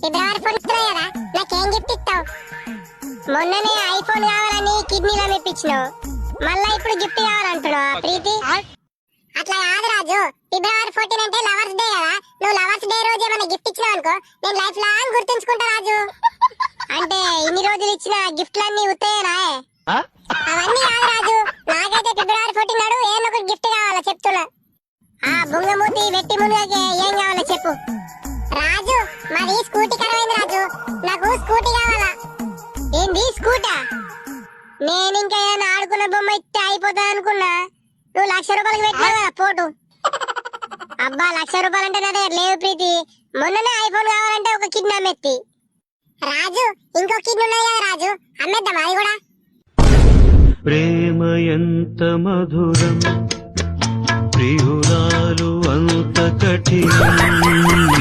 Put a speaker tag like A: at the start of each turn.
A: ఫిబ్రవరి 4 కదా, నాకేం గిఫ్ట్ ఇస్తావు? మొన్ననే ఐఫోన్ కావాలని కిడ్నీలో మెప్పించినావు, మళ్ళా ఇప్పుడు గిఫ్ట్ కావాలంటున్నావు ప్రీతి? అట్లా కాదు రాజు, ఫిబ్రవరి 14 అంటే లవర్స్ డే కదా, నువ్వు లవర్స్ డే రోజు ఏమైనా గిఫ్ట్ ఇచ్చినావు అనుకో, నేను లైఫ్ లాంగ్ గుర్తుంచుకుంటా రాజు. అంటే ఇన్ని రోజులు ఇచ్చిన గిఫ్ట్లన్నీ ఉత్తేనా? అవన్నీ కాదు రాజు, నాకైతే ఫిబ్రవరి 14 నాడు ఏమో ఒక గిఫ్ట్ కావాలా చెప్తున్నా. ఆ బుంగమూతి వెట్టి మునుగకి ఏం కావాలో చెప్పు రాజు. మాది స్కూటీ కరవైంది రాజు, నాకు స్కూటీ కావాలా. ఏంది స్కూటా? నేను ఇంకా ఏమైనా ఆడుకున్న బొమ్మ ఇస్తే అయిపోతా అనుకున్నా, నువ్వు 1,00,000 రూపాయలకి పెట్టినావు కదా పోటు. అబ్బా 1,00,000 రూపాయలు అంటే నా దగ్గర లేవు ప్రీతి, మొన్ననే ఐఫోన్ కావాలంటే ఒక కిడ్నీ అమ్మెత్తి. రాజు ఇంకో కిడ్నీ ఉన్నాయి కదా రాజు, అమ్మేద్దాం అది కూడా.
B: ప్రేమ ఎంత మధురం, ప్రియురాలు అంత కఠినం.